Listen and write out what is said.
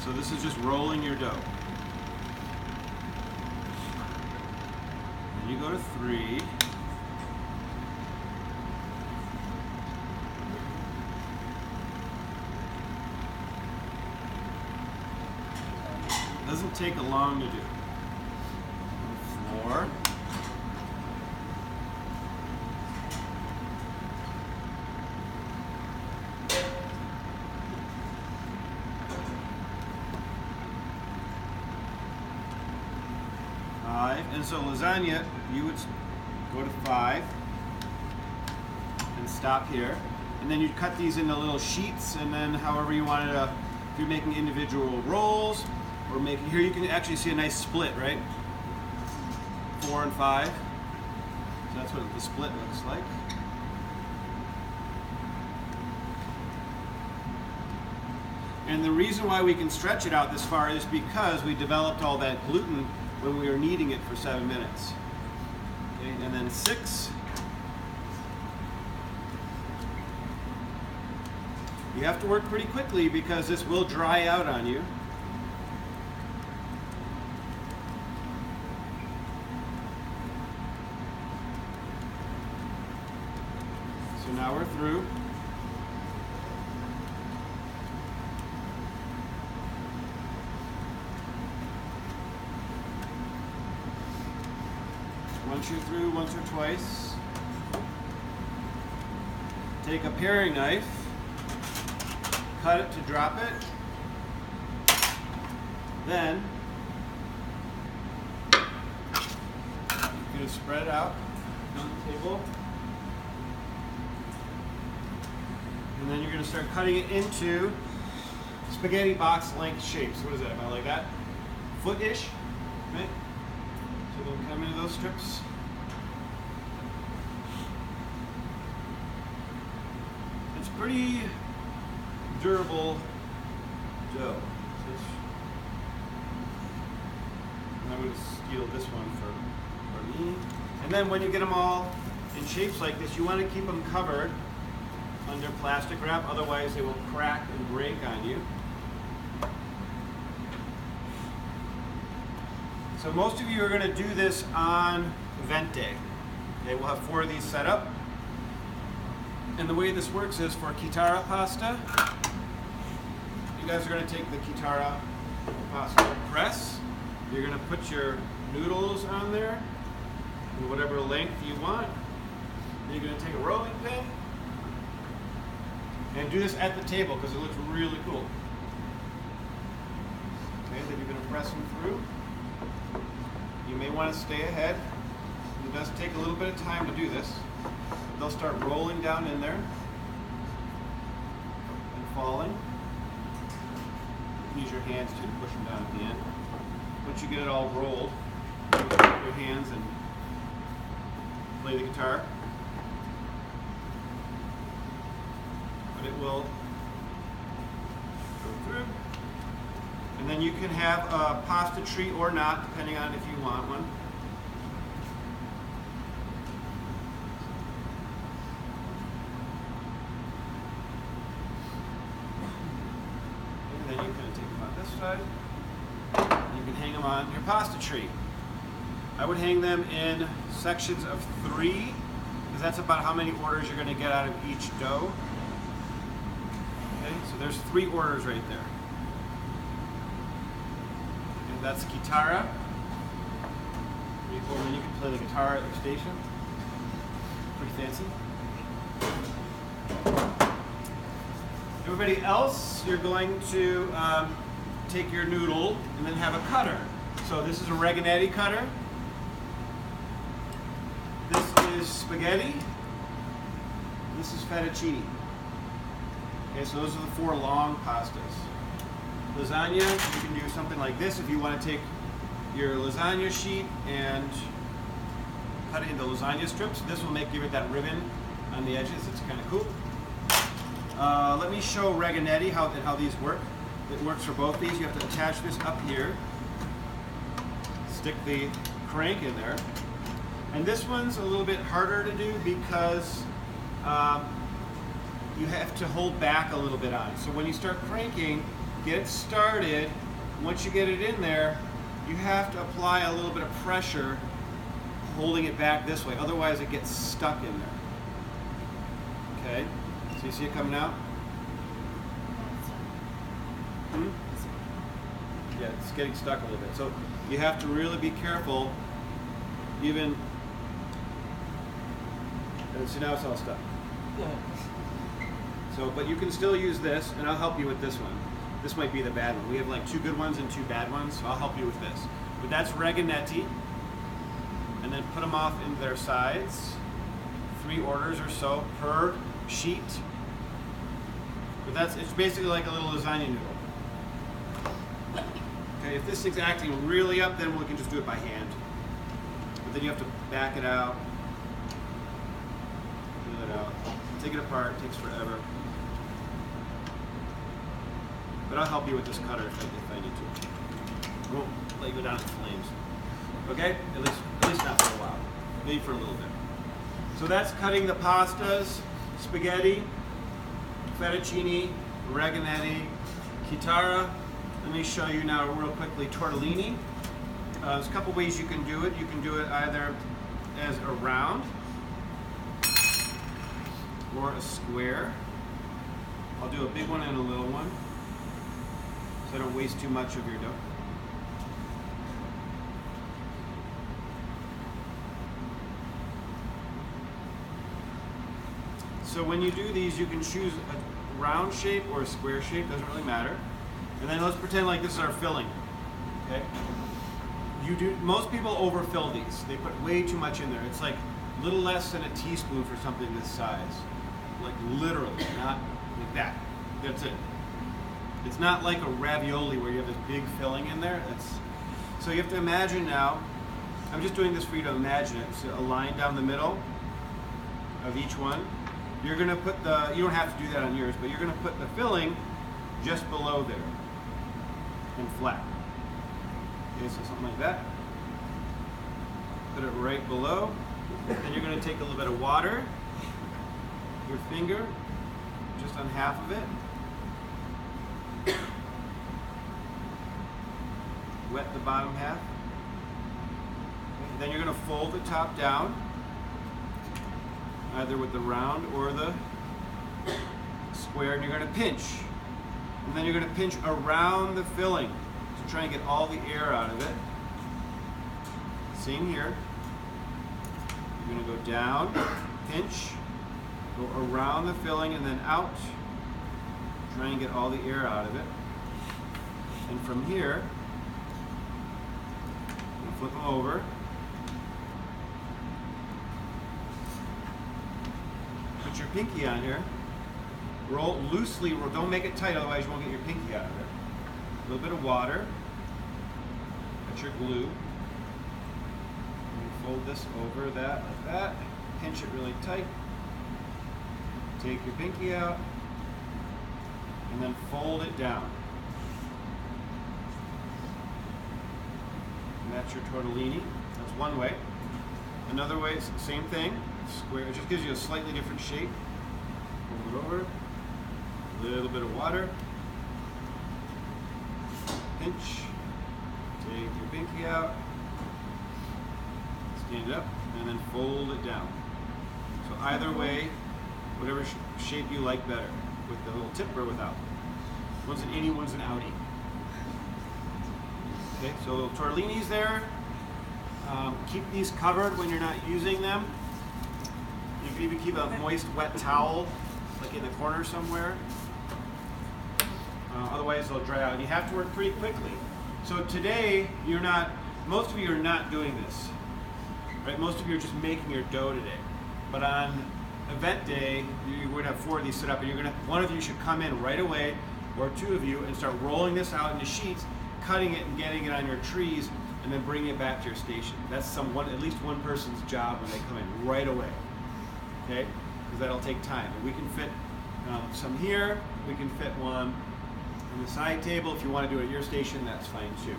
So this is just rolling your dough. Then you go to 3. Doesn't take long to do. 4. And so lasagna, you would go to 5 and stop here. And then you'd cut these into little sheets, and then however you wanted to, if you're making individual rolls, or making, here you can actually see a nice split, right? 4 and 5. So that's what the split looks like. And the reason why we can stretch it out this far is because we developed all that gluten when we were kneading it for 7 minutes. Okay, and then 6. You have to work pretty quickly because this will dry out on you. So now we're through. Once you're through, once or twice, take a paring knife, cut it to drop it, then you're going to spread it out on the table, and then you're going to start cutting it into spaghetti box length shapes. What is that, about like that? Foot-ish, right? So they'll come into those strips. It's pretty durable dough. And I would steal this one for me. And then when you get them all in shapes like this, you want to keep them covered under plastic wrap, otherwise they will crack and break on you. So most of you are going to do this on Vente. Okay, we'll have 4 of these set up. And the way this works is for chitarra pasta, you guys are going to take the chitarra pasta press. You're going to put your noodles on there in whatever length you want. Then you're going to take a rolling pin and do this at the table because it looks really cool. Okay, then you're going to press them through. You may want to stay ahead. It does take a little bit of time to do this. They'll start rolling down in there and falling. Use your hands to push them down at the end. Once you get it all rolled, you put your hands and play the guitar. But it will go through. And then you can have a pasta treat or not, depending on if you want one. And then you can take them on this side. You can hang them on your pasta tree. I would hang them in sections of 3, because that's about how many orders you're going to get out of each dough. Okay, so there's 3 orders right there. That's chitarra. And then you can play the guitar at your station. Pretty fancy. Everybody else, you're going to take your noodle and then have a cutter. So this is a Reganetti cutter. This is spaghetti. This is fettuccine. Okay, so those are the 4 long pastas. Lasagna, you can do something like this if you want to take your lasagna sheet and cut it into lasagna strips. This will give it that ribbon on the edges. It's kind of cool. Let me show Reganetti how these work. It works for both these. You have to attach this up here, stick the crank in there. And this one's a little bit harder to do because you have to hold back a little bit on it. So when you start cranking, get it started. Once you get it in there, you have to apply a little bit of pressure, holding it back this way. Otherwise, it gets stuck in there. Okay? So you see it coming out? Yeah, it's getting stuck a little bit. So you have to really be careful. Even, and see, now it's all stuck. So, but you can still use this, and I'll help you with this one. This might be the bad one. We have like 2 good ones and 2 bad ones, so I'll help you with this. But that's reganetti, and then put them off in their sides. 3 orders or so per sheet. But it's basically like a little lasagna noodle. Okay, if this thing's acting really up, then we can just do it by hand. But then you have to back it out, peel it out, take it apart. It takes forever. But I'll help you with this cutter if I need to. I won't let you go down in flames. Okay? At least not for a while. Maybe for a little bit. So that's cutting the pastas, spaghetti, fettuccine, reganetti, chitarra. Let me show you now real quickly tortellini. There's a couple ways you can do it. You can do it either as a round or a square. I'll do a big one and a little one, so I don't waste too much of your dough. So when you do these, you can choose a round shape or a square shape, doesn't really matter. And then let's pretend like this is our filling, okay? Most people overfill these. They put way too much in there. It's like a little less than a teaspoon for something this size. Like literally, not like that. That's it. It's not like a ravioli where you have this big filling in there. So you have to imagine now, I'm just doing this for you to imagine it. So a line down the middle of each one. You're gonna put you don't have to do that on yours, but you're gonna put the filling just below there and flat. Okay, so something like that. Put it right below. Then you're gonna take a little bit of water, your finger, just on half of it. Wet the bottom half. Okay, then you're gonna fold the top down, either with the round or the square, and you're going to pinch. And then you're going to pinch around the filling to try and get all the air out of it. Same here. You're going to go down, pinch, go around the filling and then out. Try and get all the air out of it. And from here, I'm going to flip them over. Put your pinky on here. Roll loosely, don't make it tight, otherwise you won't get your pinky out of it. A little bit of water. Put your glue. And fold this over that like that. Pinch it really tight. Take your pinky out. And then fold it down. And that's your tortellini. That's one way. Another way is the same thing. Square, it just gives you a slightly different shape. Fold it over. A little bit of water. Pinch. Take your pinky out. Stand it up. And then fold it down. So either way, whatever shape you like better. With the little tip or without. One's an innie, one's an outie. Okay, so little tortellinis there. Keep these covered when you're not using them. You can even keep a moist, wet towel, like in the corner somewhere. Otherwise, they'll dry out. And you have to work pretty quickly. So today, most of you are not doing this. Right? Most of you are just making your dough today. But on event day, you're going to have 4 of these set up, and one of you should come in right away, or 2 of you, and start rolling this out into sheets, cutting it and getting it on your trees, and then bringing it back to your station. That's at least one person's job when they come in right away. Okay? Because that'll take time. And we can fit some here. We can fit one on the side table. If you want to do it at your station, that's fine too.